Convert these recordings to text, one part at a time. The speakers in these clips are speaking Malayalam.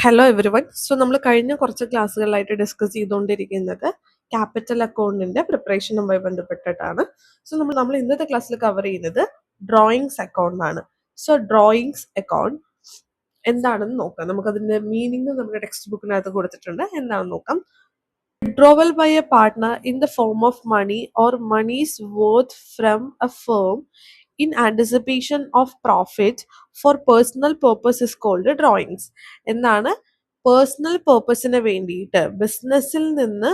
Hello every one. സോ നമ്മൾ കഴിഞ്ഞ കുറച്ച് ക്ലാസ്സുകളിലായിട്ട് ഡിസ്കസ് ചെയ്തുകൊണ്ടിരിക്കുന്നത് ക്യാപിറ്റൽ അക്കൗണ്ടിന്റെ പ്രിപ്പറേഷനുമായി ബന്ധപ്പെട്ടിട്ടാണ്. സോ നമ്മൾ ഇന്നത്തെ ക്ലാസ്സിൽ കവർ ചെയ്യുന്നത് ഡ്രോയിങ്സ് അക്കൗണ്ട് ആണ്. സോ ഡ്രോയിങ്സ് അക്കൗണ്ട് എന്താണെന്ന് നോക്കാം. നമുക്കതിന്റെ മീനിങ് നമ്മുടെ ടെക്സ്റ്റ് ബുക്കിനകത്ത് കൊടുത്തിട്ടുണ്ട്. എന്താണെന്ന് നോക്കാം. Withdrawal by a partner in the form of money or money's worth from a firm in anticipation of profit for personal purpose is called drawings. എന്നാണ് പേഴ്സണൽ പേർപ്പസിന് വേണ്ടിയിട്ട് ബിസിനസ്സിൽ നിന്ന്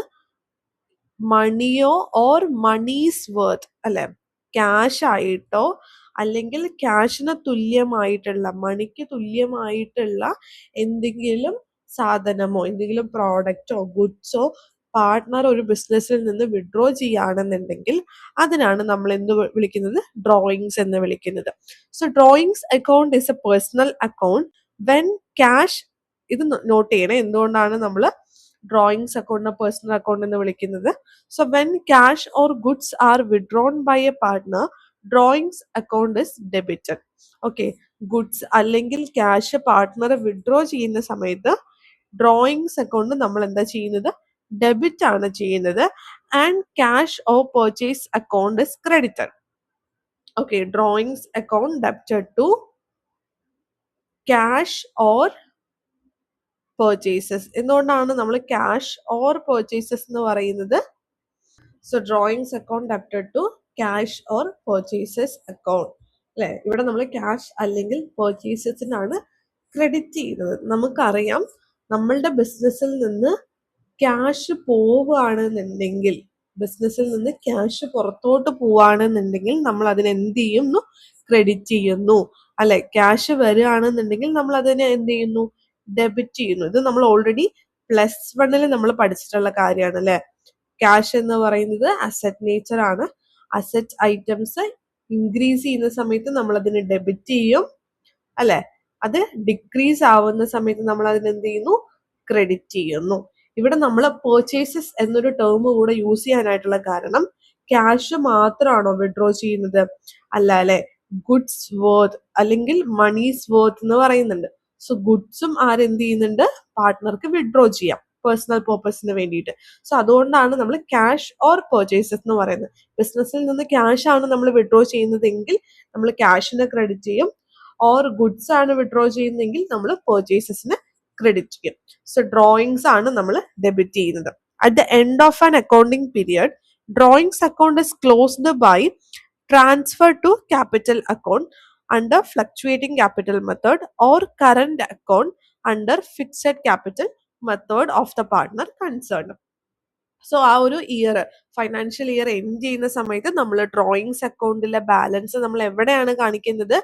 മണിയോ ഓർ മണീസ് വർത്ത് അല്ലെ, ക്യാഷ് ആയിട്ടോ അല്ലെങ്കിൽ ക്യാഷിന് തുല്യമായിട്ടുള്ള മണിക്ക് തുല്യമായിട്ടുള്ള എന്തെങ്കിലും സാധനമോ എന്തെങ്കിലും പ്രോഡക്റ്റോ ഗുഡ്സോ പാർട്ട്ണർ ഒരു ബിസിനസ്സിൽ നിന്ന് വിഡ്രോ ചെയ്യുകയാണെന്നുണ്ടെങ്കിൽ അതിനാണ് നമ്മൾ എന്ത് വിളിക്കുന്നത്, ഡ്രോയിങ്സ് എന്ന് വിളിക്കുന്നത്. So drawings account is a personal account when cash. ഇത് നോട്ട് ചെയ്യണേ, എന്തുകൊണ്ടാണ് നമ്മൾ ഡ്രോയിങ്സ് അക്കൗണ്ടിനെ പേഴ്സണൽ അക്കൗണ്ട് എന്ന് വിളിക്കുന്നത്. So when cash or goods are withdrawn by a partner, drawings account is debited. Okay, goods അല്ലെങ്കിൽ ക്യാഷ് പാർട്ട്ണർ വിഡ്രോ ചെയ്യുന്ന സമയത്ത് ഡ്രോയിങ്സ് അക്കൗണ്ട് നമ്മൾ എന്താ ചെയ്യുന്നത്, ഡെബിറ്റ് ആണ് ചെയ്യുന്നത്. And cash or purchase account is credited. Okay, drawings account debited to cash or purchases. എന്തുകൊണ്ടാണ് നമ്മൾ ക്യാഷ് ഓർ പർച്ചേസസ് എന്ന് പറയുന്നത്? So drawings account debited to cash or purchases account അല്ലെ. ഇവിടെ നമ്മൾ ക്യാഷ് അല്ലെങ്കിൽ പർച്ചേസസിനാണ് ക്രെഡിറ്റ് ചെയ്യുന്നത്. നമുക്കറിയാം, നമ്മളുടെ ബിസിനസ്സിൽ നിന്ന് ക്യാഷ് പോവുകയാണെന്നുണ്ടെങ്കിൽ, ബിസിനസ്സിൽ നിന്ന് ക്യാഷ് പുറത്തോട്ട് പോവുകയാണെന്നുണ്ടെങ്കിൽ നമ്മൾ അതിന് എന്ത് ചെയ്യുന്നു, ക്രെഡിറ്റ് ചെയ്യുന്നു അല്ലെ. ക്യാഷ് വരികയാണെന്നുണ്ടെങ്കിൽ നമ്മൾ അതിനെ എന്ത് ചെയ്യുന്നു, ഡെബിറ്റ് ചെയ്യുന്നു. ഇത് നമ്മൾ ഓൾറെഡി +1 നമ്മൾ പഠിച്ചിട്ടുള്ള കാര്യമാണ് അല്ലെ. ക്യാഷ് എന്ന് പറയുന്നത് അസറ്റ് നേച്ചർ ആണ്. അസറ്റ് ഐറ്റംസ് ഇൻക്രീസ് ചെയ്യുന്ന സമയത്ത് നമ്മൾ അതിന് ഡെബിറ്റ് ചെയ്യും അല്ലെ. അത് ഡിക്രീസ് ആവുന്ന സമയത്ത് നമ്മൾ അതിന് എന്ത് ചെയ്യുന്നു, ക്രെഡിറ്റ് ചെയ്യുന്നു. ഇവിടെ നമ്മൾ പർച്ചേസസ് എന്നൊരു ടേം കൂടെ യൂസ് ചെയ്യാനായിട്ടുള്ള കാരണം, ക്യാഷ് മാത്രമാണോ വിഡ്രോ ചെയ്യുന്നത്? അല്ല അല്ലെ. ഗുഡ്സ് വർത്ത് അല്ലെങ്കിൽ മണീസ് വർത്ത് എന്ന് പറയുന്നുണ്ട്. സോ ഗുഡ്സും ആരെന്ത് ചെയ്യുന്നുണ്ട്, പാർട്ട്ണർക്ക് വിഡ്രോ ചെയ്യാം പേഴ്സണൽ പർപ്പസിന് വേണ്ടിയിട്ട്. സോ അതുകൊണ്ടാണ് നമ്മൾ ക്യാഷ് ഓർ പർച്ചേസസ് എന്ന് പറയുന്നത്. ബിസിനസ്സിൽ നിന്ന് ക്യാഷ് ആണ് നമ്മൾ വിഡ്രോ ചെയ്യുന്നതെങ്കിൽ നമ്മൾ ക്യാഷിനെ ക്രെഡിറ്റ് ചെയ്യും. ഓർ ഗുഡ്സ് ആണ് വിഡ്രോ ചെയ്യുന്നതെങ്കിൽ നമ്മൾ പർച്ചേസസിന് ക്രെഡിറ്റ് ചെയ്യും. സോ ഡ്രോയിങ്സ് ആണ് നമ്മൾ ഡെബിറ്റ് ചെയ്യുന്നത്. At the end of an accounting period, drawings account is closed by transfer to capital account under fluctuating capital method or current account under fixed capital method of the partner concerned. So ആ ഒരു ഇയർ, ഫൈനാൻഷ്യൽ ഇയർ എൻഡ് ചെയ്യുന്ന സമയത്ത് നമ്മൾ ഡ്രോയിങ്സ് അക്കൗണ്ടിലെ ബാലൻസ് നമ്മൾ എവിടെയാണ് കാണിക്കുന്നത്?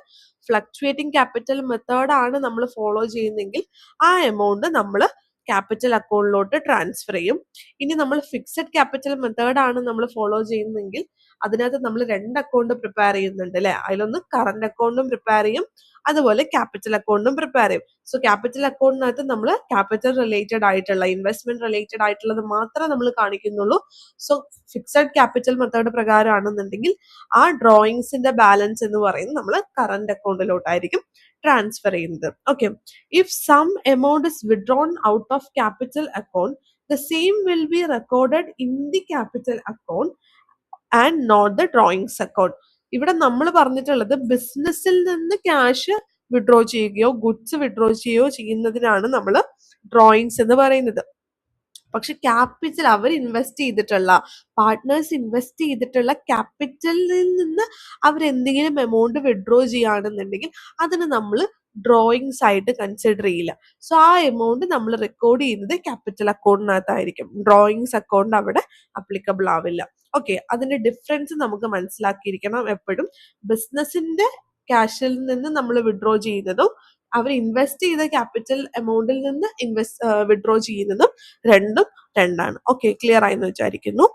ഫ്ലക്ച്വേറ്റിംഗ് ക്യാപിറ്റൽ മെത്തേഡ് ആണ് നമ്മൾ ഫോളോ ചെയ്യുന്നെങ്കിൽ ആ എമൗണ്ട് നമ്മൾ ക്യാപിറ്റൽ അക്കൗണ്ടിലോട്ട് ട്രാൻസ്ഫർ ചെയ്യും. ഇനി നമ്മൾ ഫിക്സഡ് ക്യാപിറ്റൽ മെത്തേഡ് ആണ് നമ്മൾ ഫോളോ ചെയ്യുന്നെങ്കിൽ അതിനകത്ത് നമ്മൾ 2 അക്കൗണ്ട് പ്രിപ്പയർ ചെയ്യുന്നുണ്ട് അല്ലെ. അതിലൊന്ന് കറന്റ് അക്കൗണ്ടും പ്രിപ്പയർ ചെയ്യും, അതുപോലെ ക്യാപിറ്റൽ അക്കൗണ്ടും പ്രിപ്പയർ ചെയ്യും. സോ ക്യാപിറ്റൽ അക്കൗണ്ടിനകത്ത് നമ്മൾ ക്യാപിറ്റൽ റിലേറ്റഡ് ആയിട്ടുള്ള, ഇൻവെസ്റ്റ്മെന്റ് റിലേറ്റഡ് ആയിട്ടുള്ളത് മാത്രമേ നമ്മൾ കാണിക്കുന്നുള്ളൂ. സോ ഫിക്സഡ് ക്യാപിറ്റൽ മെത്തേഡ് പ്രകാരമാണെന്നുണ്ടെങ്കിൽ ആ ഡ്രോയിങ്സിന്റെ ബാലൻസ് എന്ന് പറയുന്നത് നമ്മൾ കറന്റ് അക്കൗണ്ടിലോട്ടായിരിക്കും ട്രാൻസ്ഫർ ചെയ്യുന്നത്. Okay, if some amount is withdrawn out of capital account, the same will be recorded in the capital account and not the drawings account. ഇവിടെ നമ്മൾ പറഞ്ഞിട്ടുള്ളത് ബിസിനസ്സിൽ നിന്ന് ക്യാഷ് വിഡ്രോ ചെയ്യുകയോ ഗുഡ്സ് വിഡ്രോ ചെയ്യുകയോ ചെയ്യുന്നതിനാണ് നമ്മൾ ഡ്രോയിങ്സ് എന്ന് പറയുന്നത്. പക്ഷെ ക്യാപിറ്റൽ അവർ ഇൻവെസ്റ്റ് ചെയ്തിട്ടുള്ള, പാർട്ട്നേഴ്സ് ഇൻവെസ്റ്റ് ചെയ്തിട്ടുള്ള ക്യാപിറ്റലിൽ നിന്ന് അവരെന്തെങ്കിലും എമൗണ്ട് വിഡ്രോ ചെയ്യുകയാണെന്നുണ്ടെങ്കിൽ അതിന് നമ്മൾ ഡ്രോയിങ്സ് ആയിട്ട് കൺസിഡർ ചെയ്യില്ല. സോ ആ എമൗണ്ട് നമ്മൾ റെക്കോർഡ് ചെയ്യുന്നത് ക്യാപിറ്റൽ അക്കൗണ്ടിനകത്തായിരിക്കും. ഡ്രോയിങ്സ് അക്കൗണ്ട് അവിടെ അപ്ലിക്കബിൾ ആവില്ല. ഓക്കെ, അതിന്റെ ഡിഫറൻസ് നമുക്ക് മനസ്സിലാക്കിയിരിക്കണം എപ്പോഴും. ബിസിനസിന്റെ ക്യാഷിൽ നിന്ന് നമ്മൾ വിഡ്രോ ചെയ്യുന്നതും അവർ ഇൻവെസ്റ്റ് ചെയ്ത ക്യാപിറ്റൽ എമൗണ്ടിൽ നിന്ന് വിഡ്രോ ചെയ്യുന്നതും രണ്ടാണ്. ഓക്കെ, ക്ലിയർ ആയെന്ന് വിചാരിക്കുന്നു.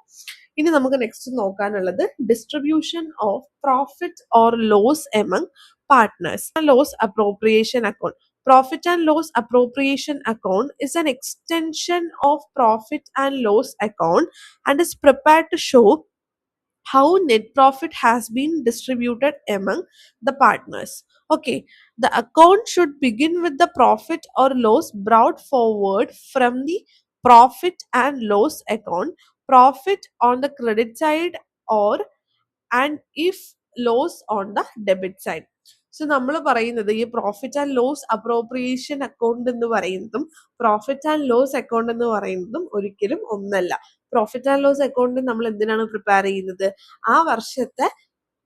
ഇനി നമുക്ക് നെക്സ്റ്റ് നോക്കാനുള്ളത് distribution of profit or loss among partners. Loss appropriation account. Profit and loss appropriation account is an extension of profit and loss account and is prepared to show how net profit has been distributed among the partners. Okay, the account should begin with the profit or loss brought forward from the profit and loss account, profit on the credit side or and if loss on the debit side. So നമ്മൾ പറയുന്നത് ഈ profit and loss appropriation account എന്ന് പറയുന്നതും പ്രോഫിറ്റ് ആൻഡ് ലോസ് അക്കൗണ്ട് എന്ന് പറയുന്നതും ഒരിക്കലും ഒന്നല്ല. പ്രോഫിറ്റ് ആൻഡ് ലോസ് അക്കൗണ്ട് നമ്മൾ എന്തിനാണ് പ്രിപ്പയർ ചെയ്യുന്നത്? ആ വർഷത്തെ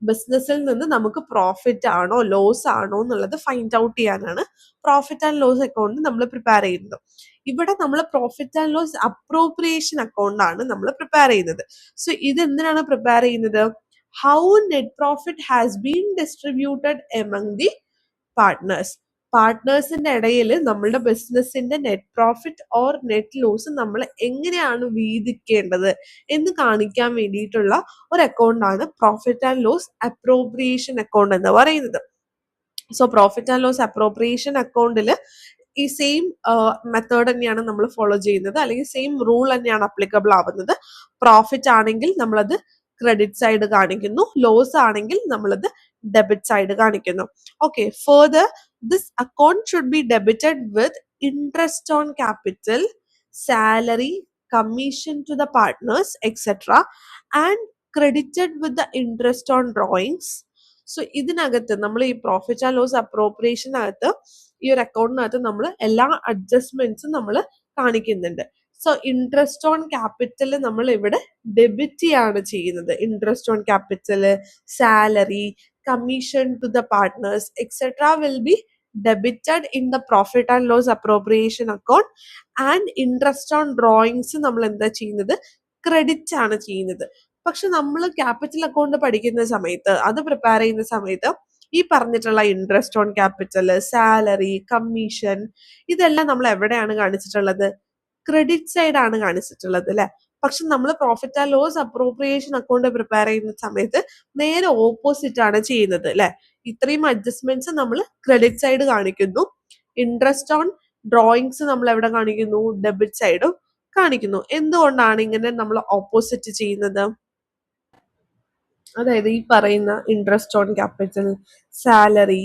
ബിസിനസ്സിൽ നിന്ന് നമുക്ക് പ്രോഫിറ്റ് ആണോ ലോസ് ആണോ എന്നുള്ളത് ഫൈൻഡ് ഔട്ട് ചെയ്യാനാണ് പ്രോഫിറ്റ് ആൻഡ് ലോസ് അക്കൗണ്ട് നമ്മൾ പ്രിപ്പയർ ചെയ്യുന്നത്. ഇവിടെ നമ്മൾ profit and loss appropriation account ആണ് നമ്മൾ പ്രിപ്പയർ ചെയ്യുന്നത്. സോ ഇത് എന്തിനാണ് പ്രിപ്പയർ ചെയ്യുന്നത്? How net profit has been distributed among the partners. പാർട്ട്നേഴ്സിന്റെ ഇടയിൽ നമ്മളുടെ ബിസിനസിന്റെ net profit or net loss നമ്മൾ എങ്ങനെയാണ് വീതിക്കേണ്ടത് എന്ന് കാണിക്കാൻ വേണ്ടിയിട്ടുള്ള ഒരു അക്കൗണ്ട് ആണ് profit and loss appropriation account എന്ന് പറയുന്നത്. So profit and loss appropriation അക്കൗണ്ടിൽ ഈ സെയിം മെത്തേഡ് തന്നെയാണ് നമ്മൾ ഫോളോ ചെയ്യുന്നത്, അല്ലെങ്കിൽ സെയിം റൂൾ തന്നെയാണ് അപ്ലിക്കബിൾ ആവുന്നത്. പ്രോഫിറ്റ് ആണെങ്കിൽ നമ്മളത് ക്രെഡിറ്റ് സൈഡ് കാണിക്കുന്നു, ലോസ് ആണെങ്കിൽ നമ്മളത് ഡെബിറ്റ് സൈഡ് കാണിക്കുന്നു. Okay, further this account should be debited with interest on capital, salary, commission to the partners etcetera and credited with the interest on drawings. So ഇതിനകത്ത് നമ്മൾ ഈ പ്രോഫിറ്റ് ആൻഡ് ലോസ് അപ്രോപ്രിയേഷനകത്ത് ഈ ഒരു അക്കൗണ്ടിനകത്ത് നമ്മൾ എല്ലാ അഡ്ജസ്റ്റ്മെന്റ്സും നമ്മൾ കാണിക്കുന്നുണ്ട്. സോ ഇൻട്രസ്റ്റ് ഓൺ ക്യാപിറ്റൽ നമ്മൾ ഇവിടെ ഡെബിറ്റ് ആണ് ചെയ്യുന്നത്. Interest on capital, salary, commission to the partners etcetera will be debited in the profit and loss appropriation account. And interest on drawings നമ്മൾ എന്താ ചെയ്യുന്നത്? ക്രെഡിറ്റ് ആണ് ചെയ്യുന്നത്. പക്ഷെ നമ്മൾ ക്യാപിറ്റൽ അക്കൗണ്ട് പഠിക്കുന്ന സമയത്ത്, അത് പ്രിപ്പയർ ചെയ്യുന്ന സമയത്ത് ഈ പറഞ്ഞിട്ടുള്ള interest on capital, salary, commission ഇതെല്ലാം നമ്മൾ എവിടെയാണ് കാണിച്ചിട്ടുള്ളത്? ക്രെഡിറ്റ് സൈഡ് ആണ് കാണിച്ചിട്ടുള്ളത് അല്ലെ. പക്ഷെ നമ്മൾ profit and loss appropriation account prepare ചെയ്യുന്ന സമയത്ത് നേരെ ഓപ്പോസിറ്റ് ആണ് ചെയ്യുന്നത് അല്ലെ. ഇത്രയും അഡ്ജസ്റ്റ്മെന്റ്സ് നമ്മൾ ക്രെഡിറ്റ് സൈഡ് കാണിക്കുന്നു, ഇൻട്രസ്റ്റ് ഓൺ ഡ്രോയിങ്സ് നമ്മൾ എവിടെ കാണിക്കുന്നു? ഡെബിറ്റ് സൈഡും കാണിക്കുന്നു. എന്തുകൊണ്ടാണ് ഇങ്ങനെ നമ്മൾ ഓപ്പോസിറ്റ് ചെയ്യുന്നത്? അതായത് ഈ പറയുന്ന interest on capital, salary,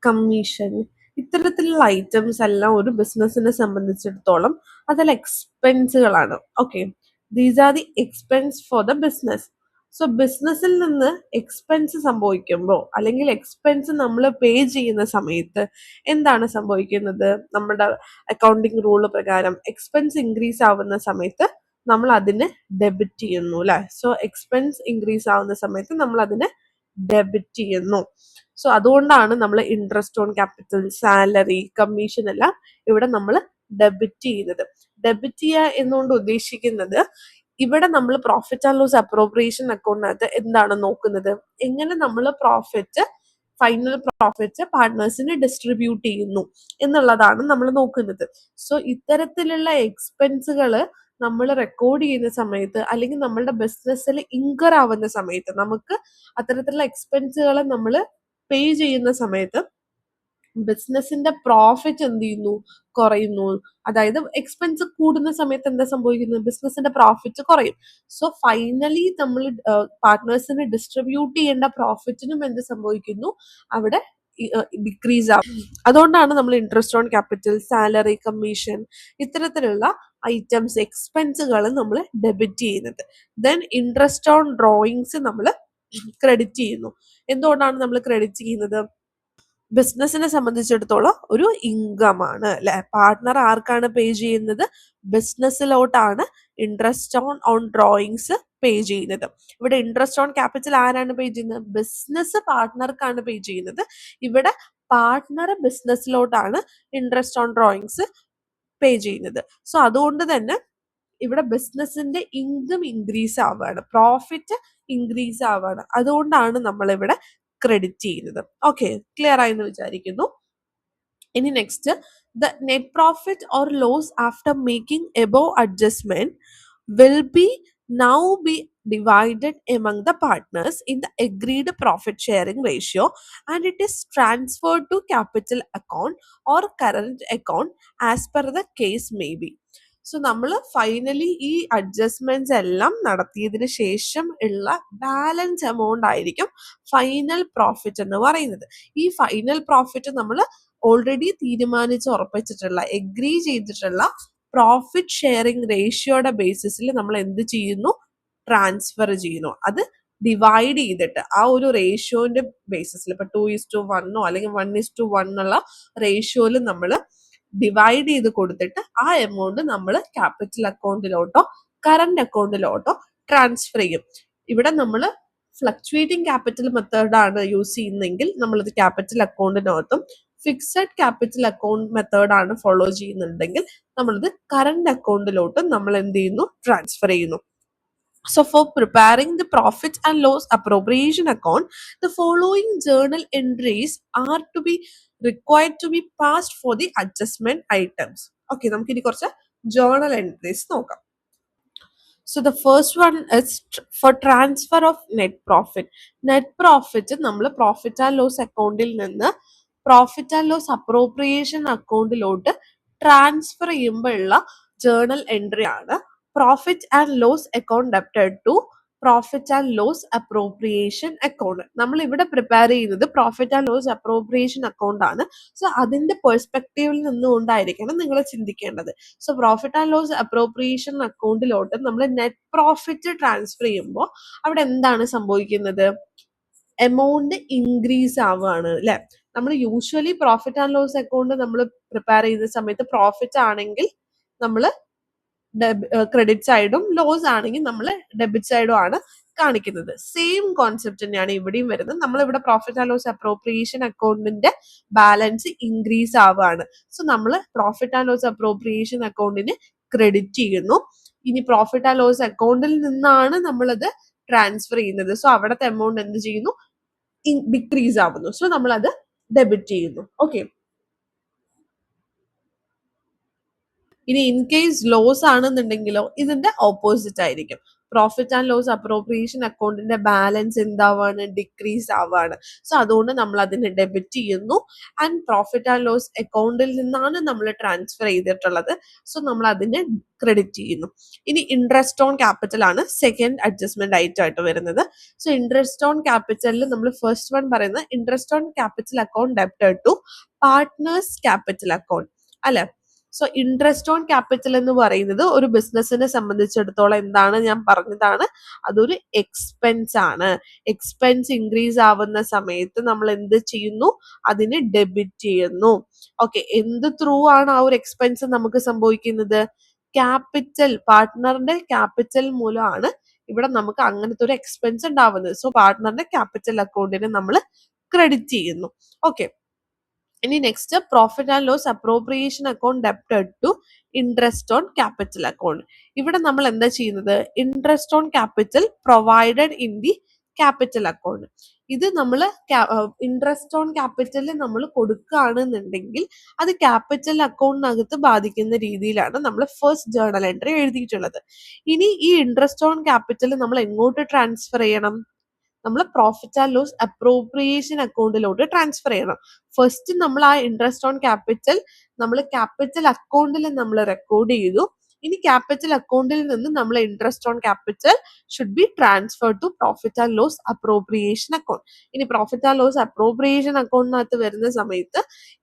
commission ഇത്തരത്തിലുള്ള ഐറ്റംസ് എല്ലാം ഒരു ബിസിനസിനെ സംബന്ധിച്ചിടത്തോളം അതെല്ലാം എക്സ്പെൻസുകളാണ്. Okay, these are the expense for the business. So ബിസിനസ്സിൽ നിന്ന് എക്സ്പെൻസ് സംഭവിക്കുമ്പോൾ അല്ലെങ്കിൽ എക്സ്പെൻസ് നമ്മൾ പേ ചെയ്യുന്ന സമയത്ത് എന്താണ് സംഭവിക്കുന്നത്? നമ്മുടെ അക്കൗണ്ടിങ് റൂള് പ്രകാരം എക്സ്പെൻസ് ഇൻക്രീസ് ആവുന്ന സമയത്ത് നമ്മൾ അതിനെ ഡെബിറ്റ് ചെയ്യുന്നു അല്ലെ. സോ എക്സ്പെൻസ് ഇൻക്രീസ് ആവുന്ന സമയത്ത് നമ്മൾ അതിനെ ഡെബിറ്റ് ചെയ്യുന്നു. സോ അതുകൊണ്ടാണ് നമ്മൾ interest on capital, salary, commission എല്ലാം ഇവിടെ നമ്മൾ ഡെബിറ്റ് ചെയ്യുന്നത്. ഡെബിറ്റ് ചെയ്യുക എന്നുകൊണ്ട് ഉദ്ദേശിക്കുന്നത് ഇവിടെ നമ്മൾ പ്രോഫിറ്റ് ആൻഡ് ലോസ് അപ്രോപ്രിയേഷൻ അക്കൗണ്ടിനകത്ത് എന്താണ് നോക്കുന്നത്? എങ്ങനെ നമ്മൾ പ്രോഫിറ്റ്, ഫൈനൽ പ്രോഫിറ്റ് പാർട്ട്നേഴ്സിന് ഡിസ്ട്രിബ്യൂട്ട് ചെയ്യുന്നു എന്നുള്ളതാണ് നമ്മൾ നോക്കുന്നത്. സോ ഇത്തരത്തിലുള്ള എക്സ്പെൻസുകൾ നമ്മൾ റെക്കോർഡ് ചെയ്യുന്ന സമയത്ത് അല്ലെങ്കിൽ നമ്മളുടെ ബിസിനസ്സിൽ ഇൻകർ ആവുന്ന സമയത്ത്, നമുക്ക് അത്തരത്തിലുള്ള എക്സ്പെൻസുകൾ നമ്മൾ പേ ചെയ്യുന്ന സമയത്ത് ബിസിനസിന്റെ പ്രോഫിറ്റ് എന്ത് ചെയ്യുന്നു? കുറയുന്നു. അതായത് എക്സ്പെൻസ് കൂടുന്ന സമയത്ത് എന്താ സംഭവിക്കുന്നത്? ബിസിനസിന്റെ പ്രോഫിറ്റ് കുറയും. സോ ഫൈനലി നമ്മൾ പാർട്ട്നേഴ്സിന് ഡിസ്ട്രിബ്യൂട്ട് ചെയ്യേണ്ട പ്രോഫിറ്റിനും എന്ത് സംഭവിക്കുന്നു? അവിടെ ഡിക്രീസ് ആവും. അതുകൊണ്ടാണ് നമ്മൾ interest on capital, salary, commission ഇത്തരത്തിലുള്ള ഐറ്റംസ്, എക്സ്പെൻസുകൾ നമ്മൾ ഡെബിറ്റ് ചെയ്യുന്നത്. ദെൻ ഇൻട്രസ്റ്റ് ഓൺ ഡ്രോയിങ്സ് നമ്മൾ ക്രെഡിറ്റ് ചെയ്യുന്നു. എന്തുകൊണ്ടാണ് നമ്മൾ ക്രെഡിറ്റ് ചെയ്യുന്നത്? ബിസിനസിനെ സംബന്ധിച്ചിടത്തോളം ഒരു ഇൻകം ആണ് അല്ലെ. പാർട്ട്ണർ ആർക്കാണ് പേ ചെയ്യുന്നത്? ബിസിനസ്സിലോട്ടാണ് ഇൻട്രസ്റ്റ് ഓൺ ഡ്രോയിങ്സ് പേ ചെയ്യുന്നത്. ഇവിടെ ഇൻട്രസ്റ്റ് ഓൺ ക്യാപിറ്റൽ ആരാണ് പേ ചെയ്യുന്നത്? ബിസിനസ് പാർട്ട്ണർക്കാണ് പേ ചെയ്യുന്നത്. ഇവിടെ പാർട്ട്ണർ ബിസിനസ്സിലോട്ടാണ് ഇൻട്രസ്റ്റ് ഓൺ ഡ്രോയിങ്സ് പേ ചെയ്യുന്നത്. സോ അതുകൊണ്ട് തന്നെ ഇവിടെ ബിസിനസിന്റെ ഇൻകം ഇൻക്രീസ് ആവുകയാണ്, പ്രോഫിറ്റ് ഇൻക്രീസ് ആവുകയാണ്. അതുകൊണ്ടാണ് നമ്മൾ ഇവിടെ ക്രെഡിറ്റ് ചെയ്യുന്നത്. ഓക്കെ, ക്ലിയർ ആയി എന്ന് വിചാരിക്കുന്നു. ഇനി next, the net profit or loss after making above adjustment will be now be divided among the partners in the agreed profit sharing ratio, and it is transferred to capital account or current account as per the case may be. So നമ്മൾ ഫൈനലി ഈ അഡ്ജസ്റ്റ്മെന്റ്സ് എല്ലാം നടത്തിയതിന് ശേഷം ഉള്ള ബാലൻസ് എമൗണ്ട് ആയിരിക്കും ഫൈനൽ പ്രോഫിറ്റ് എന്ന് പറയുന്നത്. ഈ ഫൈനൽ പ്രോഫിറ്റ് നമ്മൾ ഓൾറെഡി തീരുമാനിച്ച് ഉറപ്പിച്ചിട്ടുള്ള എഗ്രി ചെയ്തിട്ടുള്ള പ്രോഫിറ്റ് ഷെയറിംഗ് റേഷ്യോയുടെ ബേസിസിൽ നമ്മൾ എന്ത് ചെയ്യുന്നു, ട്രാൻസ്ഫർ ചെയ്യുന്നു. അത് ഡിവൈഡ് ചെയ്തിട്ട് ആ ഒരു റേഷ്യോന്റെ ബേസിസിൽ ഇപ്പൊ 2:1 അല്ലെങ്കിൽ 1:1 ഉള്ള റേഷ്യോയിൽ നമ്മൾ ഡിവൈഡ് ചെയ്ത് കൊടുത്തിട്ട് ആ എമൗണ്ട് നമ്മൾ ക്യാപിറ്റൽ അക്കൗണ്ടിലോട്ടോ കറന്റ് അക്കൗണ്ടിലോട്ടോ ട്രാൻസ്ഫർ ചെയ്യും. ഇവിടെ നമ്മൾ ഫ്ലക്ച്വേറ്റിംഗ് ക്യാപിറ്റൽ മെത്തേഡാണ് യൂസ് ചെയ്യുന്നതെങ്കിൽ നമ്മളത് ക്യാപിറ്റൽ അക്കൗണ്ടിനകത്തും, ഫിക്സഡ് ക്യാപിറ്റൽ അക്കൗണ്ട് മെത്തേഡാണ് ഫോളോ ചെയ്യുന്നുണ്ടെങ്കിൽ നമ്മളത് കറന്റ് അക്കൗണ്ടിലോട്ടും നമ്മൾ എന്ത് ചെയ്യുന്നു, ട്രാൻസ്ഫർ ചെയ്യുന്നു. So for preparing the profit and loss appropriation account, the following journal entries are to be required to be passed for the adjustment items. Okay, നമുക്ക് ഇനി കുറച്ച് journal entries നോക്കാം. So the first one is for transfer of net profit. Net profit നമ്മൾ profit and loss അക്കൗണ്ടിൽ നിന്ന് profit and loss appropriation അക്കൗണ്ടിലോട്ട് ട്രാൻസ്ഫർ ചെയ്യുമ്പോഴുള്ള ജേർണൽ എൻട്രി ആണ് profit and loss account debited to profit and loss appropriation account. നമ്മൾ ഇവിടെ പ്രിപ്പയർ ചെയ്യുന്നത് profit and loss appropriation account ആണ്. സോ അതിന്റെ പെർസ്പെക്റ്റീവിൽ നിന്നുകൊണ്ടായിരിക്കണം നിങ്ങൾ ചിന്തിക്കേണ്ടത്. So profit and loss appropriation അക്കൗണ്ടിലോട്ട് നമ്മൾ നെറ്റ് പ്രോഫിറ്റ് ട്രാൻസ്ഫർ ചെയ്യുമ്പോൾ അവിടെ എന്താണ് സംഭവിക്കുന്നത്, എമൗണ്ട് ഇൻക്രീസ് ആവുകയാണ് അല്ലെ. നമ്മൾ usually profit and loss account നമ്മൾ പ്രിപ്പയർ ചെയ്യുന്ന സമയത്ത് പ്രോഫിറ്റ് ആണെങ്കിൽ നമ്മൾ ക്രെഡിറ്റ് സൈഡും, ലോസ് ആണെങ്കിൽ നമ്മൾ ഡെബിറ്റ് സൈഡും ആണ് കാണിക്കുന്നത്. സെയിം കോൺസെപ്റ്റ് തന്നെയാണ് ഇവിടെയും വരുന്നത്. നമ്മളിവിടെ പ്രോഫിറ്റ് ആൻഡ് ലോസ് അപ്രോപ്രിയേഷൻ അക്കൗണ്ടിന്റെ ബാലൻസ് ഇൻക്രീസ് ആവുകയാണ്. സോ നമ്മൾ പ്രോഫിറ്റ് ആൻഡ് ലോസ് അപ്രോപ്രിയേഷൻ അക്കൗണ്ടിന് ക്രെഡിറ്റ് ചെയ്യുന്നു. ഇനി പ്രോഫിറ്റ് ആൻഡ് ലോസ് അക്കൗണ്ടിൽ നിന്നാണ് നമ്മളത് ട്രാൻസ്ഫർ ചെയ്യുന്നത്. സോ അവിടുത്തെ എമൗണ്ട് എന്ത് ചെയ്യുന്നു, ഡിക്രീസ് ആവുന്നു. സോ നമ്മൾ അത് ഡെബിറ്റ് ചെയ്യുന്നു. ഓക്കെ, ഇനി ഇൻ കേസ് ലോസ് ആണെന്നുണ്ടെങ്കിലോ ഇതിന്റെ ഓപ്പോസിറ്റ് ആയിരിക്കും. പ്രോഫിറ്റ് ആൻഡ് ലോസ് അപ്രോപ്രിയേഷൻ അക്കൗണ്ടിന്റെ ബാലൻസ് എന്താവാണ്, ഡിക്രീസ് ആവാണ്. സോ അതുകൊണ്ട് നമ്മൾ അതിനെ ഡെബിറ്റ് ചെയ്യുന്നു. ആൻഡ് പ്രോഫിറ്റ് ആൻഡ് ലോസ് അക്കൗണ്ടിൽ നിന്നാണ് നമ്മൾ ട്രാൻസ്ഫർ ചെയ്തിട്ടുള്ളത്. സോ നമ്മൾ അതിനെ ക്രെഡിറ്റ് ചെയ്യുന്നു. ഇനി ഇൻട്രസ്റ്റ് ഓൺ ക്യാപിറ്റൽ ആണ് സെക്കൻഡ് അഡ്ജസ്റ്റ്മെന്റ് ഐറ്റം ആയിട്ട് വരുന്നത്. സോ ഇൻട്രസ്റ്റ് ഓൺ ക്യാപിറ്റലിൽ നമ്മൾ ഫസ്റ്റ് വൺ പറയുന്നത് interest on capital account debited to partners capital account അല്ലെ. സോ ഇൻട്രസ്റ്റ് ഓൺ ക്യാപിറ്റൽ എന്ന് പറയുന്നത് ഒരു ബിസിനസിനെ സംബന്ധിച്ചിടത്തോളം എന്താണ്, ഞാൻ പറഞ്ഞതാണ്, അതൊരു എക്സ്പെൻസ് ആണ്. എക്സ്പെൻസ് ഇൻക്രീസ് ആവുന്ന സമയത്ത് നമ്മൾ എന്ത് ചെയ്യുന്നു, അതിനെ ഡെബിറ്റ് ചെയ്യുന്നു. ഓക്കെ, എന്ത് ത്രൂ ആണ് ആ ഒരു എക്സ്പെൻസ് നമുക്ക് സംഭവിക്കുന്നത്, ക്യാപിറ്റൽ, പാർട്ട്ണറിന്റെ ക്യാപിറ്റൽ മൂലമാണ് ഇവിടെ നമുക്ക് അങ്ങനത്തെ ഒരു എക്സ്പെൻസ് ഉണ്ടാവുന്നത്. സോ പാർട്ട്ണറിന്റെ ക്യാപിറ്റൽ അക്കൗണ്ടിന് നമ്മൾ ക്രെഡിറ്റ് ചെയ്യുന്നു. ഓക്കെ, ഇനി next profit and loss appropriation account debited to interest on capital account. ഇവിടെ നമ്മൾ എന്താ ചെയ്യുന്നത്, interest on capital provided in the capital account. ഇത് നമ്മൾ ഇൻട്രസ്റ്റ് ഓൺ ക്യാപിറ്റൽ നമ്മൾ കൊടുക്കുകയാണെന്നുണ്ടെങ്കിൽ അത് ക്യാപിറ്റൽ അക്കൗണ്ടിനകത്ത് ബാധിക്കുന്ന രീതിയിലാണ് നമ്മൾ ഫസ്റ്റ് ജേർണൽ എൻട്രി എഴുതിയിട്ടുള്ളത്. ഇനി ഈ ഇൻട്രസ്റ്റ് ഓൺ ക്യാപിറ്റൽ നമ്മൾ എങ്ങോട്ട് ട്രാൻസ്ഫർ ചെയ്യണം, നമ്മൾ പ്രോഫിറ്റ് ആൻഡ് ലോസ് അപ്രോപ്രിയേഷൻ അക്കൗണ്ടിലോട്ട് ട്രാൻസ്ഫർ ചെയ്യണം. ഫസ്റ്റ് നമ്മൾ ആ ഇൻട്രസ്റ്റ് ഓൺ ക്യാപിറ്റൽ നമ്മൾ ക്യാപിറ്റൽ അക്കൗണ്ടിൽ നമ്മൾ റെക്കോർഡ് ചെയ്തു. ഇനി ക്യാപിറ്റൽ അക്കൗണ്ടിൽ നിന്ന് നമ്മൾ interest on capital should be transfer to profit and loss appropriation account. ഇനി പ്രോഫിറ്റ് ആൻഡ് ലോസ് അപ്രോപ്രിയേഷൻ അക്കൗണ്ടിനകത്ത് വരുന്ന സമയത്ത്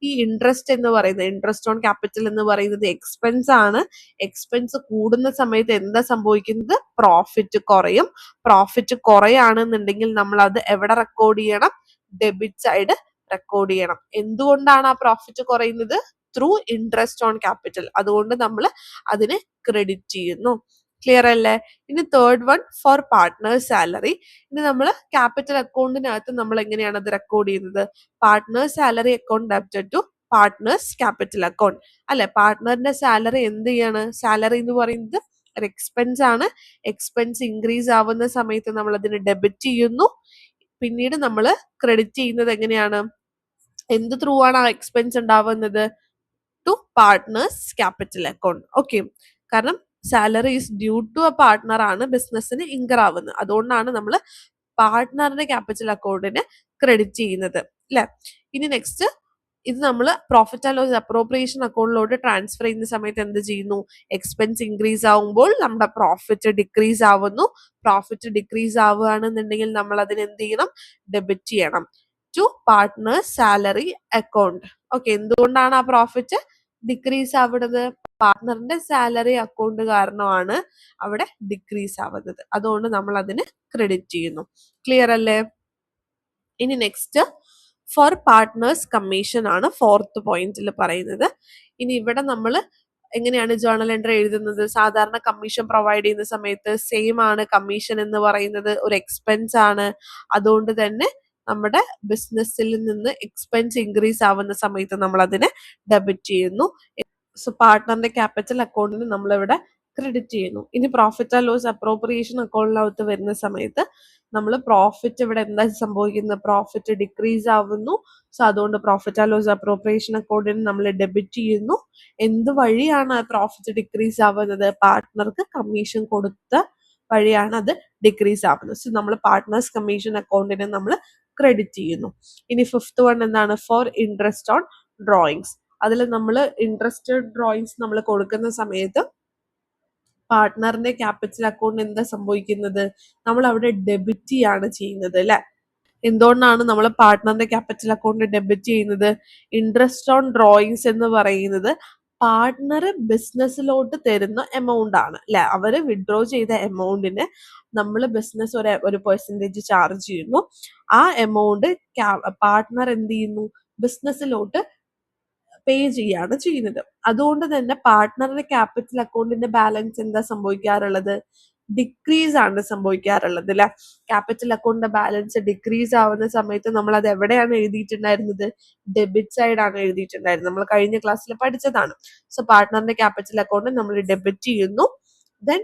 ഈ ഇൻട്രസ്റ്റ് എന്ന് പറയുന്നത്, ഇൻട്രസ്റ്റ് ഓൺ ക്യാപിറ്റൽ എന്ന് പറയുന്നത് എക്സ്പെൻസ് ആണ്. എക്സ്പെൻസ് കൂടുന്ന സമയത്ത് എന്താ സംഭവിക്കുന്നത്, പ്രോഫിറ്റ് കുറയും. പ്രോഫിറ്റ് കുറയാണെന്നുണ്ടെങ്കിൽ നമ്മൾ അത് എവിടെ റെക്കോർഡ് ചെയ്യണം, ഡെബിറ്റ് സൈഡ് റെക്കോർഡ് ചെയ്യണം. എന്തുകൊണ്ടാണ് ആ പ്രോഫിറ്റ് കുറയുന്നത്, ത്രൂ ഇൻട്രസ്റ്റ് ഓൺ ക്യാപിറ്റൽ. അതുകൊണ്ട് നമ്മൾ അതിനെ ക്രെഡിറ്റ് ചെയ്യുന്നു. ക്ലിയർ അല്ലേ. ഇനി third one for partners salary. ഇനി നമ്മൾ ക്യാപിറ്റൽ അക്കൗണ്ടിനകത്ത് നമ്മൾ എങ്ങനെയാണ് അത് റെക്കോർഡ് ചെയ്യുന്നത്, partners salary account debited to partners capital account അല്ലെ. പാർട്ട്ണറിന്റെ സാലറി എന്ത് ചെയ്യാണ്, സാലറി എന്ന് പറയുന്നത് ഒരു എക്സ്പെൻസ് ആണ്. എക്സ്പെൻസ് ഇൻക്രീസ് ആവുന്ന സമയത്ത് നമ്മൾ അതിന് ഡെബിറ്റ് ചെയ്യുന്നു. പിന്നീട് നമ്മൾ ക്രെഡിറ്റ് ചെയ്യുന്നത് എങ്ങനെയാണ്, എന്ത് ത്രൂ ആണ് ആ എക്സ്പെൻസ് ഉണ്ടാവുന്നത്, to partners capital account. Okay, കാരണം salary is due to a partner ആണ് ബിസിനസ്സിന് ഇൻകർ ആവുന്നത്. അതുകൊണ്ടാണ് നമ്മൾ പാർട്ട്ണറിന്റെ ക്യാപിറ്റൽ അക്കൗണ്ടിന് ക്രെഡിറ്റ് ചെയ്യുന്നത് അല്ലെ. ഇനി നെക്സ്റ്റ് ഇത് നമ്മൾ പ്രോഫിറ്റ് ആൻഡ് ലോസ് അപ്രോപ്രിയേഷൻ അക്കൗണ്ടിലോട്ട് ട്രാൻസ്ഫർ ചെയ്യുന്ന സമയത്ത് എന്ത് ചെയ്യുന്നു? എക്സ്പെൻസ് ഇൻക്രീസ് ആവുമ്പോൾ നമ്മുടെ പ്രോഫിറ്റ് ഡിക്രീസ് ആവുന്നു. പ്രോഫിറ്റ് ഡിക്രീസ് ആവുകയാണെന്നുണ്ടെങ്കിൽ നമ്മൾ അതിന് എന്ത് ചെയ്യണം? ഡെബിറ്റ് ചെയ്യണം to partners salary account. Okay, എന്തുകൊണ്ടാണ് ആ പ്രോഫിറ്റ് ഡിക്രീസ് ആവുന്നത്? പാർട്ട്ണറിന്റെ സാലറി അക്കൗണ്ട് കാരണമാണ് അവിടെ ഡിക്രീസ് ആവുന്നത്. അതുകൊണ്ട് നമ്മൾ അതിന് ക്രെഡിറ്റ് ചെയ്യുന്നു. ക്ലിയർ അല്ലേ? ഇനി നെക്സ്റ്റ് ഫോർ പാർട്ട്നേഴ്സ് കമ്മീഷൻ ആണ് ഫോർത്ത് പോയിന്റിൽ പറയുന്നത്. ഇനി ഇവിടെ നമ്മൾ എങ്ങനെയാണ് ജേർണൽ എൻട്രി എഴുതുന്നത്? സാധാരണ കമ്മീഷൻ പ്രൊവൈഡ് ചെയ്യുന്ന സമയത്ത് സെയിം ആണ്. കമ്മീഷൻ എന്ന് പറയുന്നത് ഒരു എക്സ്പെൻസ് ആണ്. അതുകൊണ്ട് തന്നെ നമ്മുടെ ബിസിനസ്സിൽ നിന്ന് എക്സ്പെൻസ് ഇൻക്രീസ് ആവുന്ന സമയത്ത് നമ്മൾ അതിനെ ഡെബിറ്റ് ചെയ്യുന്നു. സോ പാർട്ട്ണറിന്റെ ക്യാപിറ്റൽ അക്കൗണ്ടിന് നമ്മളിവിടെ ക്രെഡിറ്റ് ചെയ്യുന്നു. ഇനി പ്രോഫിറ്റ് ആൻഡ് ലോസ് അപ്രോപ്രിയേഷൻ അക്കൗണ്ടിനകത്ത് വരുന്ന സമയത്ത് നമ്മൾ പ്രോഫിറ്റ് ഇവിടെ എന്താ സംഭവിക്കുന്നത്? പ്രോഫിറ്റ് ഡിക്രീസ് ആവുന്നു. സോ അതുകൊണ്ട് പ്രോഫിറ്റ് ആൻഡ് ലോസ് അപ്രോപ്രിയേഷൻ അക്കൗണ്ടിന് നമ്മൾ ഡെബിറ്റ് ചെയ്യുന്നു. എന്ത് വഴിയാണ് പ്രോഫിറ്റ് ഡിക്രീസ് ആവുന്നത്? പാർട്ട്ണർക്ക് കമ്മീഷൻ കൊടുത്ത വഴിയാണ് അത് ഡിക്രീസ് ആവുന്നത്. സോ നമ്മൾ പാർട്ട്നേഴ്സ് കമ്മീഷൻ അക്കൗണ്ടിന് നമ്മൾ ക്രെഡിറ്റ് ചെയ്യുന്നു. ഇനി ഫിഫ്ത്ത് വൺ എന്താണ്? Four interest on drawings. അതിൽ നമ്മൾ ഇൻട്രസ്റ്റഡ് ഡ്രോയിങ്സ് നമ്മൾ കൊടുക്കുന്ന സമയത്ത് പാർട്ട്ണറിന്റെ ക്യാപിറ്റൽ അക്കൗണ്ട് എന്താ സംഭവിക്കുന്നത്? നമ്മൾ അവിടെ ഡെബിറ്റ് ചെയ്യാണ് ചെയ്യുന്നത് അല്ലെ? എന്തുകൊണ്ടാണ് നമ്മൾ പാർട്ട്ണറിന്റെ ക്യാപിറ്റൽ അക്കൗണ്ട് ഡെബിറ്റ് ചെയ്യുന്നത്? ഇൻട്രസ്റ്റ് ഓൺ ഡ്രോയിങ്സ് എന്ന് പറയുന്നത് പാർട്ട്ണർ ബിസിനസ്സിലോട്ട് തരുന്ന എമൗണ്ട് ആണ് അല്ലെ? അവര് വിഡ്രോ ചെയ്ത എമൗണ്ടിന് നമ്മൾ ബിസിനസ് ഒരു പെർസെൻറ്റേജ് ചാർജ് ചെയ്യുന്നു. ആ എമൗണ്ട് പാർട്ട്ണർ എന്ത് ചെയ്യുന്നു? ബിസിനസ്സിലോട്ട് പേ ചെയ്യാണ് ചെയ്യുന്നത്. അതുകൊണ്ട് തന്നെ പാർട്ട്ണറിന്റെ ക്യാപിറ്റൽ അക്കൗണ്ടിന്റെ ബാലൻസ് എന്താ സംഭവിക്കാറുള്ളത്? ഡിക്രീസ് ആണ് സംഭവിക്കാറുള്ളത് അല്ലെ? ക്യാപിറ്റൽ അക്കൗണ്ടിന്റെ ബാലൻസ് ഡിക്രീസ് ആവുന്ന സമയത്ത് നമ്മൾ അത് എവിടെയാണ് എഴുതിയിട്ടുണ്ടായിരുന്നത്? ഡെബിറ്റ് സൈഡ് ആണ് എഴുതിയിട്ടുണ്ടായിരുന്നത്. നമ്മൾ കഴിഞ്ഞ ക്ലാസ്സിൽ പഠിച്ചതാണ്. സോ പാർട്ട്ണറിന്റെ ക്യാപിറ്റൽ അക്കൗണ്ട് നമ്മൾ ഡെബിറ്റ് ചെയ്യുന്നു. ദെൻ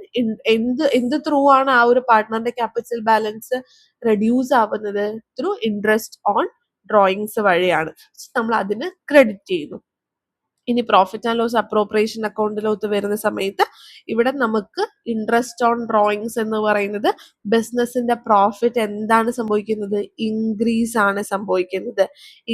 എന്ത് ത്രൂ ആണ് ആ ഒരു പാർട്ട്ണറിന്റെ ക്യാപിറ്റൽ ബാലൻസ് റെഡ്യൂസ് ആവുന്നത്? ത്രൂ ഇൻട്രസ്റ്റ് ഓൺ ഡ്രോയിങ്സ് വഴിയാണ്. നമ്മൾ അതിന് ക്രെഡിറ്റ് ചെയ്യുന്നു. ഇനി പ്രോഫിറ്റ് ആൻഡ് ലോസ് അപ്രോപ്രിയേഷൻ അക്കൗണ്ടിലോട്ട് വരുന്ന സമയത്ത് ഇവിടെ നമുക്ക് ഇൻട്രസ്റ്റ് ഓൺ ഡ്രോയിങ്സ് എന്ന് പറയുന്നത് ബിസിനസിന്റെ പ്രോഫിറ്റ് എന്താണ് സംഭവിക്കുന്നത്? ഇൻക്രീസ് ആണ് സംഭവിക്കുന്നത്.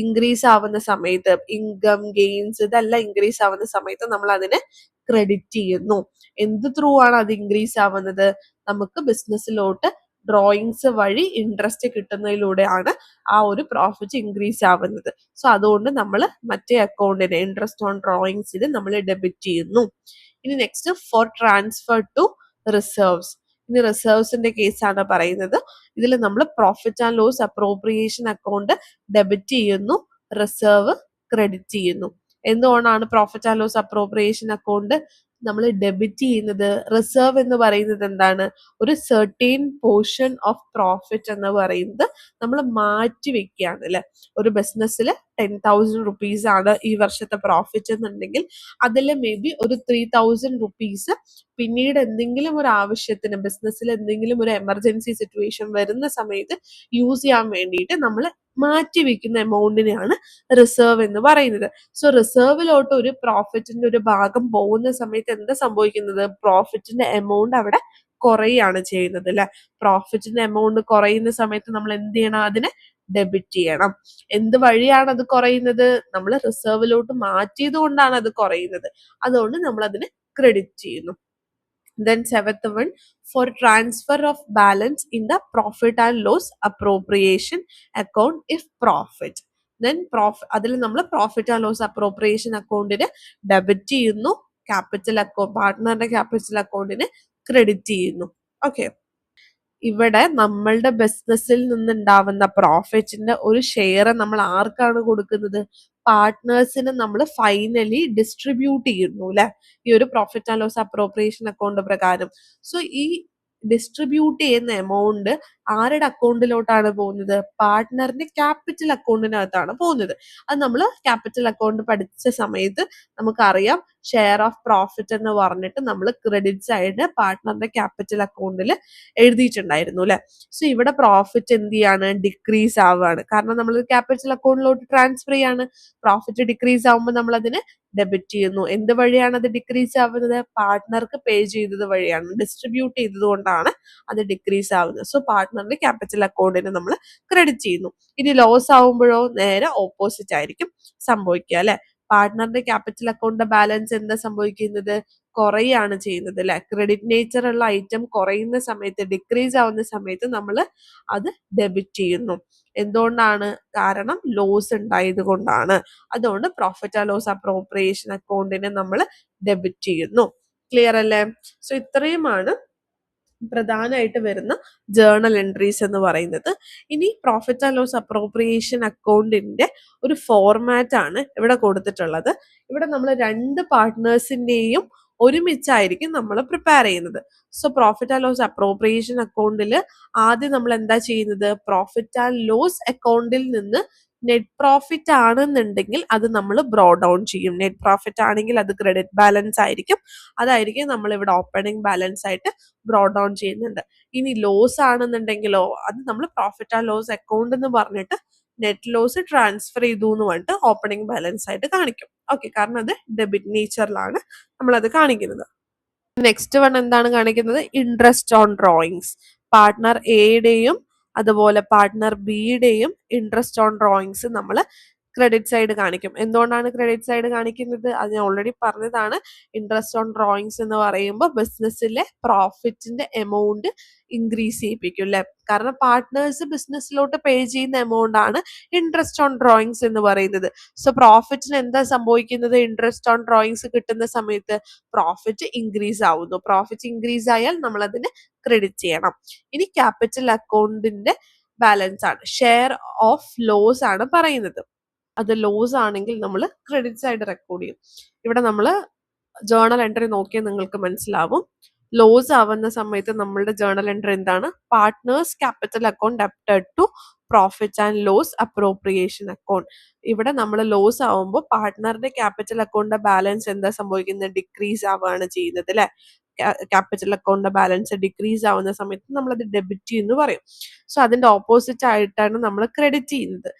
ഇൻക്രീസ് ആവുന്ന സമയത്ത് ഇൻകം ഗെയിൻസ് ഇതെല്ലാം ഇൻക്രീസ് ആവുന്ന സമയത്ത് നമ്മൾ അതിനെ ക്രെഡിറ്റ് ചെയ്യുന്നു. എന്ത് ത്രൂ ആണ് അത് ഇൻക്രീസ് ആവുന്നത്? നമുക്ക് ബിസിനസ്സിലോട്ട് ഡ്രോയിങ്സ് വഴി ഇൻട്രസ്റ്റ് കിട്ടുന്നതിലൂടെയാണ് ആ ഒരു പ്രോഫിറ്റ് ഇൻക്രീസ് ആവുന്നത്. സോ അതുകൊണ്ട് നമ്മൾ മറ്റേ അക്കൗണ്ടിന് ഇൻട്രസ്റ്റ് ഓൺ ഡ്രോയിങ്സിൽ നമ്മൾ ഡെബിറ്റ് ചെയ്യുന്നു. ഇനി next for transfer to reserves. ഇനി റിസർവ്സിന്റെ കേസാണ് പറയുന്നത്. ഇതിൽ നമ്മൾ profit and loss appropriation account debit ചെയ്യുന്നു, റിസർവ് ക്രെഡിറ്റ് ചെയ്യുന്നു. എന്തുകൊണ്ടാണ് profit and loss appropriation account നമ്മൾ ഡെബിറ്റ് ചെയ്യുന്നത്? റിസർവ് എന്ന് പറയുന്നത് എന്താണ്? ഒരു സെർട്ടൈൻ പോർഷൻ ഓഫ് പ്രോഫിറ്റ് എന്ന് പറയുന്നത് നമ്മൾ മാറ്റി വെക്കുകയാണ് അല്ലെ? ഒരു ബിസിനസ്സിൽ 10,000 റുപ്പീസ് ആണ് ഈ വർഷത്തെ പ്രോഫിറ്റ് എന്നുണ്ടെങ്കിൽ അതിൽ മേ ബി ഒരു 3,000 റുപ്പീസ് പിന്നീട് എന്തെങ്കിലും ഒരു ആവശ്യത്തിന് ബിസിനസ്സിൽ എന്തെങ്കിലും ഒരു എമർജൻസി സിറ്റുവേഷൻ വരുന്ന സമയത്ത് യൂസ് ചെയ്യാൻ വേണ്ടിയിട്ട് നമ്മൾ മാറ്റി വെക്കുന്ന എമൗണ്ടിനെയാണ് റിസർവ് എന്ന് പറയുന്നത്. സോ റിസർവിലോട്ട് ഒരു പ്രോഫിറ്റിന്റെ ഒരു ഭാഗം പോകുന്ന സമയത്ത് എന്താ സംഭവിക്കുന്നത്? പ്രോഫിറ്റിന്റെ എമൗണ്ട് അവിടെ കുറയാണ് ചെയ്യുന്നത് അല്ലെ? പ്രോഫിറ്റിന്റെ എമൗണ്ട് കുറയുന്ന സമയത്ത് നമ്മൾ എന്ത് ചെയ്യണം? അതിനെ ഡെബിറ്റ് ചെയ്യണം. എന്ത് വഴിയാണ് അത് കുറയുന്നത്? നമ്മൾ റിസർവിലോട്ട് മാറ്റിയത് കൊണ്ടാണ് അത് കുറയുന്നത്. അതുകൊണ്ട് നമ്മൾ അതിനെ ക്രെഡിറ്റ് ചെയ്യുന്നു. Then seventh one, for transfer of balance in the profit and loss appropriation account if profit. Then അതിൽ നമ്മൾ പ്രോഫിറ്റ് ആൻഡ് ലോസ് അപ്രോപ്രിയേഷൻ അക്കൗണ്ടിന് ഡെബിറ്റ് ചെയ്യുന്നു, ക്യാപിറ്റൽ അക്കൗണ്ട് പാർട്ട്ണറിന്റെ ക്യാപിറ്റൽ അക്കൗണ്ടിന് ക്രെഡിറ്റ് ചെയ്യുന്നു. ഓക്കെ, ഇവിടെ നമ്മളുടെ ബിസിനസ്സിൽ നിന്നുണ്ടാവുന്ന പ്രോഫിറ്റിന്റെ ഒരു ഷെയർ നമ്മൾ ആർക്കാണ് കൊടുക്കുന്നത്? പാർട്ട്നേഴ്സിന് നമ്മൾ ഫൈനലി ഡിസ്ട്രിബ്യൂട്ട് ചെയ്യുന്നു അല്ലെ? ഈ ഒരു profit and loss appropriation account പ്രകാരം. സോ ഈ ഡിസ്ട്രിബ്യൂട്ട് ചെയ്യുന്ന എമൗണ്ട് ആരുടെ അക്കൗണ്ടിലോട്ടാണ് പോകുന്നത്? പാർട്ട്ണറിന്റെ ക്യാപിറ്റൽ അക്കൗണ്ടിനകത്താണ് പോകുന്നത്. അത് നമ്മൾ ക്യാപിറ്റൽ അക്കൗണ്ട് പഠിച്ച സമയത്ത് നമുക്കറിയാം, ഷെയർ ഓഫ് പ്രോഫിറ്റ് എന്ന് പറഞ്ഞിട്ട് നമ്മൾ ക്രെഡിറ്റ് സൈഡ് പാർട്ട്ണറിന്റെ ക്യാപിറ്റൽ അക്കൗണ്ടിൽ എഴുതിയിട്ടുണ്ടായിരുന്നു അല്ലെ? സോ ഇവിടെ പ്രോഫിറ്റ് എന്ത് ചെയ്യാണ്? ഡിക്രീസ് ആവുകയാണ്. കാരണം നമ്മൾ ക്യാപിറ്റൽ അക്കൗണ്ടിലോട്ട് ട്രാൻസ്ഫർ ചെയ്യാണ്. പ്രോഫിറ്റ് ഡിക്രീസ് ആവുമ്പോൾ നമ്മൾ അതിനെ ഡെബിറ്റ് ചെയ്യുന്നു. എന്ത് വഴിയാണ് അത് ഡിക്രീസ് ആവുന്നത്? പാർട്ട്ണർക്ക് പേ ചെയ്തത് വഴിയാണ്, ഡിസ്ട്രിബ്യൂട്ട് ചെയ്തത് കൊണ്ടാണ് അത് ഡിക്രീസ് ആവുന്നത്. സോ പാർട്ട്ണർ പാർട്ട്ണറിന്റെ ക്യാപിറ്റൽ അക്കൗണ്ടിന് നമ്മൾ ക്രെഡിറ്റ് ചെയ്യുന്നു. ഇനി ലോസ് ആവുമ്പോഴോ നേരെ ഓപ്പോസിറ്റ് ആയിരിക്കും സംഭവിക്കുക അല്ലെ. പാർട്ട്ണറിന്റെ ക്യാപിറ്റൽ അക്കൗണ്ടിന്റെ ബാലൻസ് എന്താ സംഭവിക്കുന്നത്? കുറയാണ് ചെയ്യുന്നത് അല്ലെ. ക്രെഡിറ്റ് നേച്ചർ ഉള്ള ഐറ്റം കുറയുന്ന സമയത്ത്, ഡിക്രീസ് ആവുന്ന സമയത്ത് നമ്മൾ അത് ഡെബിറ്റ് ചെയ്യുന്നു. എന്തുകൊണ്ടാണ്? കാരണം ലോസ് ഉണ്ടായത് കൊണ്ടാണ്. അതുകൊണ്ട് പ്രോഫിറ്റ് ആൻഡ് ലോസ് അപ്രോപ്രിയേഷൻ അക്കൗണ്ടിനെ നമ്മൾ ഡെബിറ്റ് ചെയ്യുന്നു. ക്ലിയർ അല്ലേ? സോ ഇത്രയുമാണ് പ്രധാനമായിട്ട് വരുന്ന ജേർണൽ എൻട്രീസ് എന്ന് പറയുന്നത്. ഇനി പ്രോഫിറ്റ് ആൻഡ് ലോസ് അപ്രോപ്രിയേഷൻ അക്കൗണ്ടിന്റെ ഒരു ഫോർമാറ്റ് ആണ് ഇവിടെ കൊടുത്തിട്ടുള്ളത്. ഇവിടെ നമ്മൾ രണ്ട് പാർട്ട്നേഴ്സിന്റെയും ഒരുമിച്ചായിരിക്കും നമ്മൾ പ്രിപ്പയർ ചെയ്യുന്നത്. So profit and loss appropriation അക്കൗണ്ടിൽ ആദ്യം നമ്മൾ എന്താ ചെയ്യുന്നത്? പ്രോഫിറ്റ് ആൻഡ് ലോസ് അക്കൗണ്ടിൽ നിന്ന് നെറ്റ് പ്രോഫിറ്റ് ആണെന്നുണ്ടെങ്കിൽ അത് നമ്മൾ ബ്രോ ഡൗൺ ചെയ്യും. നെറ്റ് പ്രോഫിറ്റ് ആണെങ്കിൽ അത് ക്രെഡിറ്റ് ബാലൻസ് ആയിരിക്കും. അതായിരിക്കും നമ്മൾ ഇവിടെ ഓപ്പണിംഗ് ബാലൻസ് ആയിട്ട് ബ്രോ ഡൗൺ ചെയ്യുന്നുണ്ട്. ഇനി ലോസ് ആണെന്നുണ്ടെങ്കിലോ അത് നമ്മൾ പ്രോഫിറ്റ് ആൻഡ് ലോസ് അക്കൗണ്ട് എന്ന് പറഞ്ഞിട്ട് നെറ്റ് ലോസ് ട്രാൻസ്ഫർ ചെയ്തു എന്ന് പറഞ്ഞിട്ട് ഓപ്പണിംഗ് ബാലൻസ് ആയിട്ട് കാണിക്കും. ഓക്കെ, കാരണം അത് ഡെബിറ്റ് നേച്ചറിലാണ് നമ്മളത് കാണിക്കുന്നത്. നെക്സ്റ്റ് വൺ എന്താണ് കാണിക്കുന്നത്? Interest on drawings. പാർട്ട്ണർ എയുടെയും അതുപോലെ പാർട്ട്ണർ ബിയുടെയും ഇൻട്രസ്റ്റ് ഓൺ ഡ്രോയിങ്സ് നമ്മൾ ക്രെഡിറ്റ് സൈഡ് കാണിക്കും. എന്തുകൊണ്ടാണ് ക്രെഡിറ്റ് സൈഡ് കാണിക്കുന്നത്? അത് ഞാൻ ഓൾറെഡി പറഞ്ഞതാണ്. ഇൻട്രസ്റ്റ് ഓൺ ഡ്രോയിങ്സ് എന്ന് പറയുമ്പോൾ ബിസിനസ്സിലെ പ്രോഫിറ്റിന്റെ എമൗണ്ട് ഇൻക്രീസ് ചെയ്യിപ്പിക്കും അല്ലെ. കാരണം പാർട്ട്നേഴ്സ് ബിസിനസ്സിലോട്ട് പേ ചെയ്യുന്ന എമൗണ്ട് ആണ് ഇൻട്രസ്റ്റ് ഓൺ ഡ്രോയിങ്സ് എന്ന് പറയുന്നത്. സോ പ്രോഫിറ്റിന് എന്താ സംഭവിക്കുന്നത്? ഇൻട്രസ്റ്റ് ഓൺ ഡ്രോയിങ്സ് കിട്ടുന്ന സമയത്ത് പ്രോഫിറ്റ് ഇൻക്രീസ് ആവുന്നു. പ്രോഫിറ്റ് ഇൻക്രീസ് ആയാൽ നമ്മൾ അതിന് ക്രെഡിറ്റ് ചെയ്യണം. ഇനി ക്യാപിറ്റൽ അക്കൗണ്ടിന്റെ ബാലൻസ് ആണ്. ഷെയർ ഓഫ് ലോസ് ആണ് പറയുന്നത്. അത് ലോസ് ആണെങ്കിൽ നമ്മൾ ക്രെഡിറ്റ് സൈഡ് റെക്കോർഡ് ചെയ്യും. ഇവിടെ നമ്മൾ ജേർണൽ എൻട്രി നോക്കിയാൽ നിങ്ങൾക്ക് മനസ്സിലാവും. ലോസ് ആവുന്ന സമയത്ത് നമ്മളുടെ ജേർണൽ എൻട്രി എന്താണ്? Partners capital account debited to profit and loss appropriation account. ഇവിടെ നമ്മൾ ലോസ് ആവുമ്പോൾ പാർട്ട്ണറുടെ ക്യാപിറ്റൽ അക്കൗണ്ടിന്റെ ബാലൻസ് എന്താ സംഭവിക്കുന്നത്? ഡിക്രീസ് ആവുകയാണ് ചെയ്യുന്നത് അല്ലെ. ക്യാപിറ്റൽ അക്കൗണ്ടിന്റെ ബാലൻസ് ഡിക്രീസ് ആവുന്ന സമയത്ത് നമ്മൾ അത് ഡെബിറ്റ് എന്ന് പറയും. സോ അതിന്റെ ഓപ്പോസിറ്റ് ആയിട്ടാണ് നമ്മൾ ക്രെഡിറ്റ് ചെയ്യുന്നത്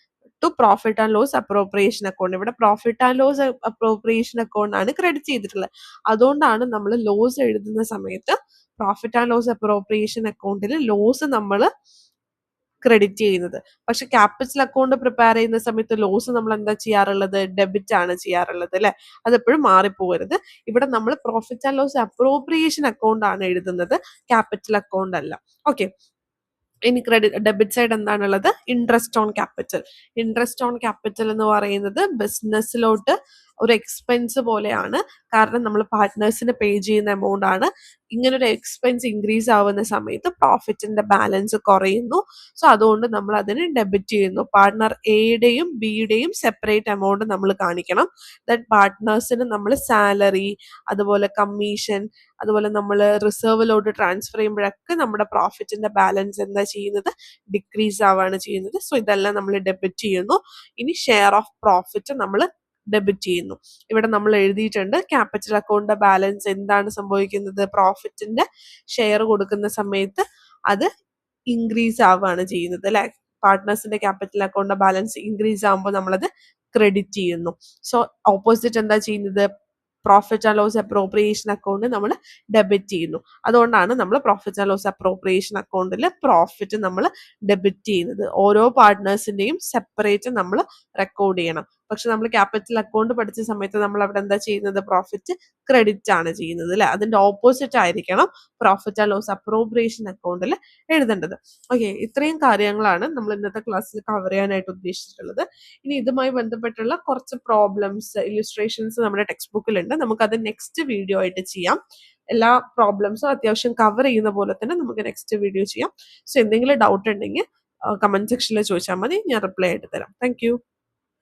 to profit and loss appropriation account. ഇവിടെ profit and loss appropriation account ആണ് ക്രെഡിറ്റ് ചെയ്തിട്ടുള്ളത്. അതുകൊണ്ടാണ് നമ്മൾ ലോസ് എഴുതുന്ന സമയത്ത് പ്രോഫിറ്റ് ആൻഡ് ലോസ് അപ്രോപ്രിയേഷൻ അക്കൗണ്ടിൽ ലോസ് നമ്മൾ ക്രെഡിറ്റ് ചെയ്യുന്നത്. പക്ഷെ ക്യാപിറ്റൽ അക്കൗണ്ട് പ്രിപ്പയർ ചെയ്യുന്ന സമയത്ത് ലോസ് നമ്മൾ എന്താ ചെയ്യാറുള്ളത്? ഡെബിറ്റ് ആണ് ചെയ്യാറുള്ളത് അല്ലെ. അതെപ്പോഴും മാറിപ്പോകരുത്. ഇവിടെ നമ്മൾ profit and loss appropriation account ആണ് എഴുതുന്നത്, ക്യാപിറ്റൽ അക്കൗണ്ട് അല്ല. ഓക്കെ, ഇനി ക്രെഡിറ്റ് ഡെബിറ്റ് സൈഡ് എന്താണുള്ളത്? Interest on capital. Interest on capital എന്ന് പറയുന്നത് ബിസിനസ്സിലോട്ട് ഒരു എക്സ്പെൻസ് പോലെയാണ്. കാരണം നമ്മൾ പാർട്ട്നേഴ്സിന് പേ ചെയ്യുന്ന എമൗണ്ട് ആണ്. ഇങ്ങനൊരു എക്സ്പെൻസ് ഇൻക്രീസ് ആവുന്ന സമയത്ത് പ്രോഫിറ്റിന്റെ ബാലൻസ് കുറയുന്നു. സോ അതുകൊണ്ട് നമ്മൾ അതിന് ഡെബിറ്റ് ചെയ്യുന്നു. പാർട്ട്ണർ എയുടെയും ബിയുടെയും സെപ്പറേറ്റ് എമൗണ്ട് നമ്മൾ കാണിക്കണം. ദാറ്റ് പാർട്ട്നേഴ്സിന് നമ്മൾ സാലറി, അതുപോലെ കമ്മീഷൻ, അതുപോലെ നമ്മൾ റിസർവിലോട്ട് ട്രാൻസ്ഫർ ചെയ്യുമ്പോഴൊക്കെ നമ്മുടെ പ്രോഫിറ്റിന്റെ ബാലൻസ് എന്താ ചെയ്യുന്നത്? ഡിക്രീസ് ആവാണ് ചെയ്യുന്നത്. സോ ഇതെല്ലാം നമ്മൾ ഡെബിറ്റ് ചെയ്യുന്നു. ഇനി ഷെയർ ഓഫ് പ്രോഫിറ്റ് നമ്മൾ ഡെബിറ്റ് ചെയ്യുന്നു. ഇവിടെ നമ്മൾ എഴുതിയിട്ടുണ്ട് ക്യാപിറ്റൽ അക്കൗണ്ടിന്റെ ബാലൻസ് എന്താണ് സംഭവിക്കുന്നത്? പ്രോഫിറ്റിന്റെ ഷെയർ കൊടുക്കുന്ന സമയത്ത് അത് ഇൻക്രീസ് ആവുകയാണ് ചെയ്യുന്നത് അല്ലെ. പാർട്ട്നേഴ്സിന്റെ ക്യാപിറ്റൽ അക്കൗണ്ടിന്റെ ബാലൻസ് ഇൻക്രീസ് ആകുമ്പോൾ നമ്മളത് ക്രെഡിറ്റ് ചെയ്യുന്നു. സോ ഓപ്പോസിറ്റ് എന്താ ചെയ്യുന്നത്? Profit and loss appropriation account നമ്മൾ ഡെബിറ്റ് ചെയ്യുന്നു. അതുകൊണ്ടാണ് നമ്മൾ പ്രോഫിറ്റ് ആൻഡ് ലോസ് അപ്രോപ്രിയേഷൻ അക്കൗണ്ടിൽ പ്രോഫിറ്റ് നമ്മൾ ഡെബിറ്റ് ചെയ്യുന്നത്. ഓരോ പാർട്ട്നേഴ്സിന്റെയും സെപ്പറേറ്റ് നമ്മൾ റെക്കോർഡ് ചെയ്യണം. പക്ഷെ നമ്മൾ ക്യാപിറ്റൽ അക്കൗണ്ട് പഠിച്ച സമയത്ത് നമ്മൾ അവിടെ എന്താ ചെയ്യുന്നത്? പ്രോഫിറ്റ് ക്രെഡിറ്റ് ആണ് ചെയ്യുന്നത് അല്ലെ. അതിന്റെ ഓപ്പോസിറ്റ് ആയിരിക്കണം പ്രോഫിറ്റ് ആൻഡ് ലോസ് അപ്രോപ്രിയേഷൻ അക്കൗണ്ടിൽ എഴുതേണ്ടത്. ഓക്കെ, ഇത്രയും കാര്യങ്ങളാണ് നമ്മൾ ഇന്നത്തെ ക്ലാസ്സിൽ കവർ ചെയ്യാനായിട്ട് ഉദ്ദേശിച്ചിട്ടുള്ളത്. ഇനി ഇതുമായി ബന്ധപ്പെട്ടുള്ള കുറച്ച് പ്രോബ്ലംസ്, ഇല്ലുസ്ട്രേഷൻസ് നമ്മുടെ ടെക്സ്റ്റ് ബുക്കിലുണ്ട്. നമുക്കത് നെക്സ്റ്റ് വീഡിയോ ആയിട്ട് ചെയ്യാം. എല്ലാ പ്രോബ്ലംസും അത്യാവശ്യം കവർ ചെയ്യുന്ന പോലെ തന്നെ നമുക്ക് നെക്സ്റ്റ് വീഡിയോ ചെയ്യാം. സോ എന്തെങ്കിലും ഡൗട്ട് ഉണ്ടെങ്കിൽ കമന്റ് സെക്ഷനിൽ ചോദിച്ചാൽ മതി, ഞാൻ റിപ്ലൈ ആയിട്ട് തരാം. താങ്ക്